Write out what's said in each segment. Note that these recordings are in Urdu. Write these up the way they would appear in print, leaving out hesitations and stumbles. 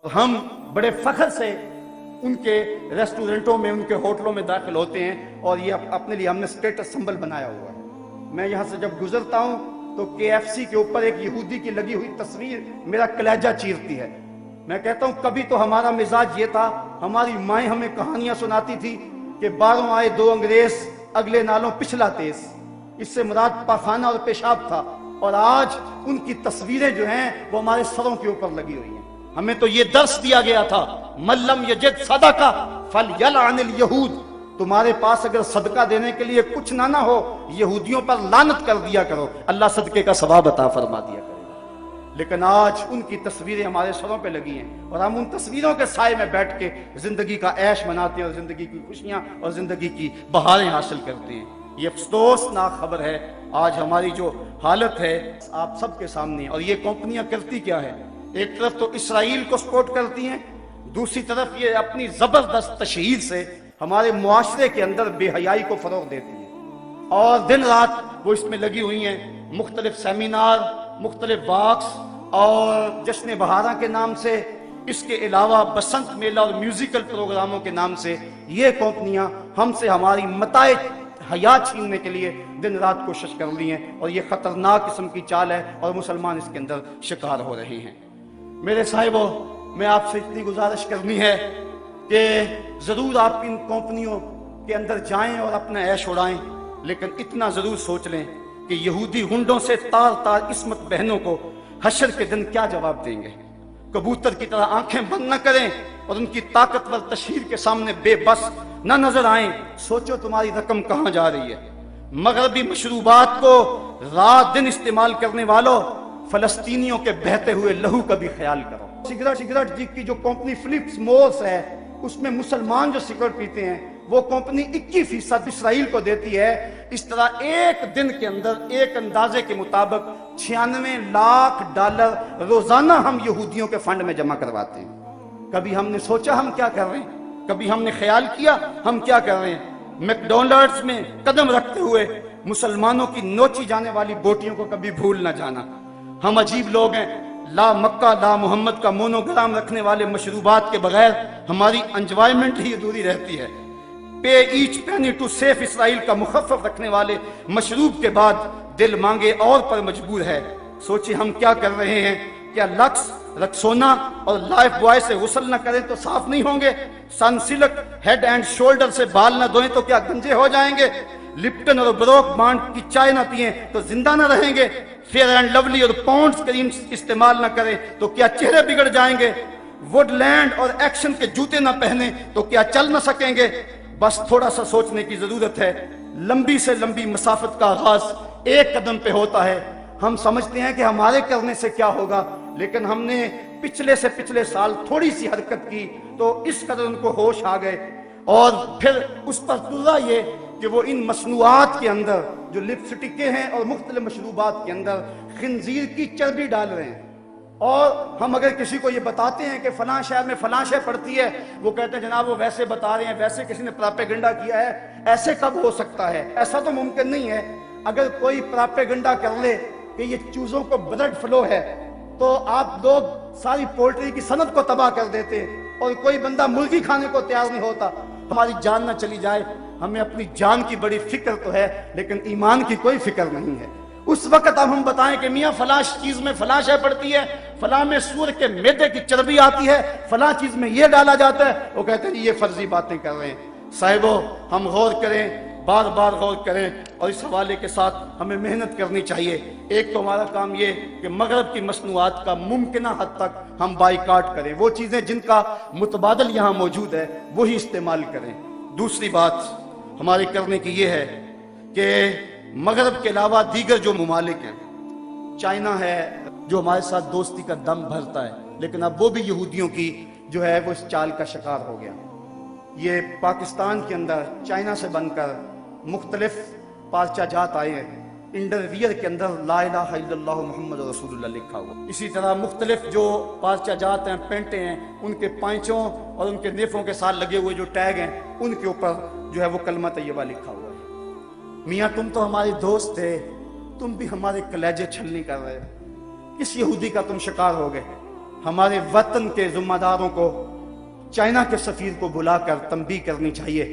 ہم بڑے فخر سے ان کے ریسٹورنٹوں میں، ان کے ہوٹلوں میں داخل ہوتے ہیں، اور یہ اپنے لیے ہم نے اسٹیٹس سمبل بنایا ہوا ہے۔ میں یہاں سے جب گزرتا ہوں تو KFC کے اوپر ایک یہودی کی لگی ہوئی تصویر میرا کلیجہ چیرتی ہے۔ میں کہتا ہوں کبھی تو ہمارا مزاج یہ تھا، ہماری مائیں ہمیں کہانیاں سناتی تھی کہ باروں آئے دو انگریز، اگلے نالوں پچھلا تیز۔ اس سے مراد پاخانہ اور پیشاب تھا، اور آج ان کی تصویریں جو ہیں وہ ہمارے سروں کے اوپر لگی ہوئی ہیں۔ ہمیں تو یہ درس دیا گیا تھا، من لم یجد صدقہ فلیلعن الیہود، تمہارے پاس اگر صدقہ دینے کے لیے کچھ نہ ہو، یہودیوں پر لعنت کر دیا کرو، اللہ صدقے کا ثواب عطا فرما دیا کرے گا۔ لیکن آج ان کی تصویریں ہمارے سروں پہ لگی ہیں، اور ہم ان تصویروں کے سائے میں بیٹھ کے زندگی کا عیش مناتے ہیں، اور زندگی کی خوشیاں اور زندگی کی بہاریں حاصل کرتے ہیں۔ یہ افسوسناک خبر ہے آج ہماری جو حالت ہے آپ سب کے سامنے۔ اور یہ کمپنیاں کرتی کیا ہے؟ ایک طرف تو اسرائیل کو سپورٹ کرتی ہیں، دوسری طرف یہ اپنی زبردست تشہیر سے ہمارے معاشرے کے اندر بے حیائی کو فروغ دیتی ہیں، اور دن رات وہ اس میں لگی ہوئی ہیں۔ مختلف سیمینار، مختلف واکس اور جشن بہارہ کے نام سے، اس کے علاوہ بسنت میلہ اور میوزیکل پروگراموں کے نام سے یہ کمپنیاں ہم سے ہماری متاع حیات چھیننے کے لیے دن رات کوشش کر لی ہیں، اور یہ خطرناک قسم کی چال ہے، اور مسلمان اس کے اندر شکار ہو رہے ہیں۔ میرے صاحبوں، میں آپ سے اتنی گزارش کرنی ہے کہ ضرور آپ ان کمپنیوں کے اندر جائیں اور اپنا عیش اڑائیں، لیکن اتنا ضرور سوچ لیں کہ یہودی ہنڈوں سے تار تار عصمت بہنوں کو حشر کے دن کیا جواب دیں گے۔ کبوتر کی طرح آنکھیں بند نہ کریں اور ان کی طاقتور تشہیر کے سامنے بے بس نہ نظر آئیں۔ سوچو تمہاری رقم کہاں جا رہی ہے۔ مغربی مشروبات کو رات دن استعمال کرنے والوں، فلسطینیوں کے بہتے ہوئے لہو کا بھی خیال کرو۔ سگریٹ کی جو کمپنی فلپس مورس ہے، اس میں مسلمان جو سگریٹ پیتے ہیں وہ کمپنی 21% اسرائیل کو دیتی ہے۔ اس طرح ایک دن کے اندر ایک اندازے کے مطابق 96 لاکھ ڈالر روزانہ ہم یہودیوں کے فنڈ میں جمع کرواتے ہیں۔ کبھی ہم نے سوچا ہم کیا کر رہے ہیں؟ کبھی ہم نے خیال کیا ہم کیا کر رہے ہیں؟ میکڈونلڈز میں قدم رکھتے ہوئے مسلمانوں کی نوچی جانے والی بوٹیوں کو کبھی بھول نہ جانا۔ ہم عجیب لوگ ہیں، لا مکہ لا محمد کا مونوگرام رکھنے والے مشروبات کے بغیر ہماری انجوائمنٹ ہی ادھوری رہتی ہے۔ پے ایچ پینی ٹو سیف اسرائیل کا مخفف رکھنے والے مشروب کے بعد دل مانگے اور پر مجبور ہے۔ سوچیں ہم کیا کر رہے ہیں؟ کیا لکس، رکسونا اور لائف بوائے سے غسل نہ کریں تو صاف نہیں ہوں گے؟ سن سلک ہیڈ اینڈ شولڈر سے بال نہ دھوئیں تو کیا گنجے ہو جائیں گے؟ لپٹن اور بروک بانڈ کی چائے نہ پئیں تو زندہ نہ رہیں گے؟ فیئر اینڈ لولی اور پونڈز کریم استعمال نہ کریں تو کیا چہرے بگڑ جائیں گے؟ ووڈ لینڈ اور ایکشن کے جوتے نہ پہنیں تو کیا چل نہ سکیں گے؟ بس تھوڑا سا سوچنے کی ضرورت ہے۔ لمبی سے لمبی مسافت کا آغاز ایک قدم پہ ہوتا ہے۔ ہم سمجھتے ہیں کہ ہمارے کرنے سے کیا ہوگا، لیکن ہم نے پچھلے سے پچھلے سال تھوڑی سی حرکت کی تو اس قدر ان کو ہوش آ گئے، اور پھر اس پر ترا یہ کہ وہ ان مصنوعات کے اندر جو لپسٹکیں ہیں اور مختلف مشروبات کے اندر خنزیر کی چربی ڈال رہے ہیں۔ اور ہم اگر کسی کو یہ بتاتے ہیں کہ فلاں شہر میں فلاں شے پڑتی ہے، وہ کہتے ہیں جناب وہ ویسے بتا رہے ہیں، ویسے کسی نے پراپیگنڈا کیا ہے، ایسے کب ہو سکتا ہے؟ ایسا تو ممکن نہیں ہے۔ اگر کوئی پراپیگنڈا کر لے کہ یہ چوزوں کو بلڈ فلو ہے تو آپ لوگ ساری پولٹری کی صنعت کو تباہ کر دیتے، اور کوئی بندہ مرغی کھانے کو تیار نہیں ہوتا۔ ہماری جان نہ چلی جائے، ہمیں اپنی جان کی بڑی فکر تو ہے لیکن ایمان کی کوئی فکر نہیں ہے۔ اس وقت اب ہم بتائیں کہ میاں فلاں چیز میں فلاں شے پڑتی ہے، فلاں میں سور کے میدے کی چربی آتی ہے، فلاں چیز میں یہ ڈالا جاتا ہے، وہ کہتے ہیں یہ فرضی باتیں کر رہے ہیں۔ صاحبو، ہم غور کریں، بار بار غور کریں، اور اس حوالے کے ساتھ ہمیں محنت کرنی چاہیے۔ ایک تو ہمارا کام یہ کہ مغرب کی مصنوعات کا ممکنہ حد تک ہم بائیکاٹ کریں، وہ چیزیں جن کا متبادل یہاں موجود ہے وہی استعمال کریں۔ دوسری بات ہماری کرنے کی یہ ہے کہ مغرب کے علاوہ دیگر جو ممالک ہیں، چائنا ہے جو ہمارے ساتھ دوستی کا دم بھرتا ہے، لیکن اب وہ بھی یہودیوں کی جو ہے وہ اس چال کا شکار ہو گیا۔ یہ پاکستان کے اندر چائنا سے بن کر مختلف پارچہ جات آئے ہیں، انڈرویئر کے اندر لا الہ الا اللہ محمد رسول اللہ لکھا ہوا۔ اسی طرح مختلف جو پارچہ جات ہیں، پینٹیں ہیں، ان کے پائنچوں اور ان کے نیفوں کے ساتھ لگے ہوئے جو ٹیگ ہیں ان کے اوپر جو ہے وہ کلمہ طیبہ لکھا ہوا ہے۔ میاں تم تو ہمارے دوست تھے، تم بھی ہمارے کلیجے چھلنی کر رہے، کس یہودی کا تم شکار ہو گئے؟ ہمارے وطن کے ذمہ داروں کو چائنا کے سفیر کو بلا کر تنبیہ کرنی چاہیے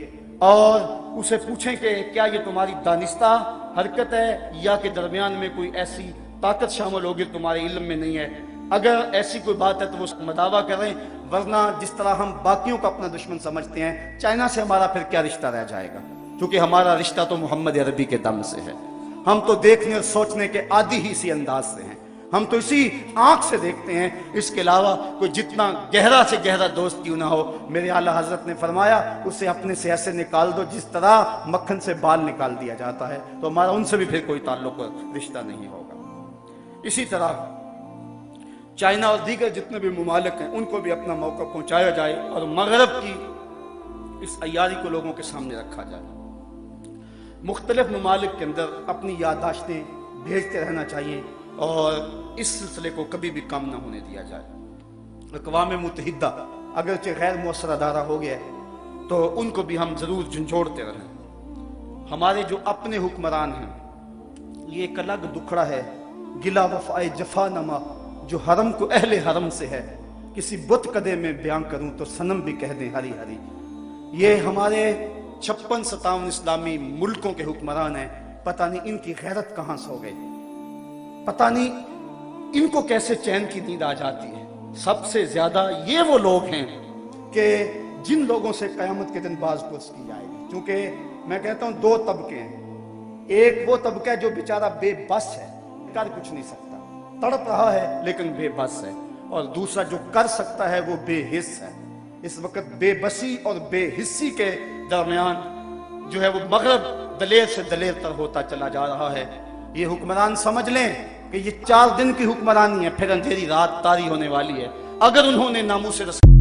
اور اسے پوچھیں کہ کیا یہ تمہاری دانستہ حرکت ہے یا کہ درمیان میں کوئی ایسی طاقت شامل ہوگی تمہارے علم میں نہیں ہے. اگر ایسی کوئی بات ہے تو وہ مداوع کریں، ورنہ جس طرح ہم باقیوں کو اپنا دشمن سمجھتے ہیں، چائنا سے ہمارا پھر کیا رشتہ رہ جائے گا؟ کیونکہ ہمارا رشتہ تو محمد عربی کے دم سے ہے. ہم تو دیکھنے اور سوچنے کے عادی ہی اسی انداز سے ہیں، ہم تو اسی آنکھ سے دیکھتے ہیں. اس کے علاوہ کوئی جتنا گہرا سے گہرا دوست کیوں نہ ہو، میرے اعلیٰ حضرت نے فرمایا اسے اپنے سے ایسے نکال دو جس طرح مکھن سے بال نکال دیا جاتا ہے. تو ہمارا ان سے بھی پھر کوئی تعلق اور رشتہ نہیں ہوگا. اسی طرح چائنا اور دیگر جتنے بھی ممالک ہیں ان کو بھی اپنا موقع پہنچایا جائے اور مغرب کی اس عیاری کو لوگوں کے سامنے رکھا جائے. مختلف ممالک کے اندر اپنی یادداشتیں بھیجتے رہنا چاہیے اور اس سلسلے کو کبھی بھی کم نہ ہونے دیا جائے. اقوام متحدہ اگرچہ غیر مؤثر ادارہ ہو گیا ہے تو ان کو بھی ہم ضرور جھنجھوڑتے رہیں. ہمارے جو اپنے حکمران ہیں یہ ایک الگ دکھڑا ہے، گلا وفائے جفا نما جو حرم کو اہل حرم سے ہے. کسی بت کدے میں بیان کروں تو صنم بھی کہہ دیں ہری ہری. یہ ہمارے 56-57 اسلامی ملکوں کے حکمران ہیں. پتہ نہیں ان کی غیرت کہاں سو گئی، پتہ نہیں ان کو کیسے چین کی نیند آ جاتی ہے. سب سے زیادہ یہ وہ لوگ ہیں کہ جن لوگوں سے قیامت کے دن باز پرس کی جائے گی. کیونکہ میں کہتا ہوں دو طبقے ہیں، ایک وہ طبقہ ہے جو بیچارہ بے بس ہے، کر کچھ نہیں سکتا، تڑپ رہا ہے لیکن بے بس ہے، اور دوسرا جو کر سکتا ہے وہ بے حس ہے. اس وقت بے بسی اور بے حسی کے درمیان جو ہے وہ مغرب دلیر سے دلیر تر ہوتا چلا جا رہا ہے. یہ حکمران سمجھ لیں کہ یہ 4 دن کی حکمرانی ہے، پھر اندھیری رات طاری ہونے والی ہے. اگر انہوں نے ناموس رسول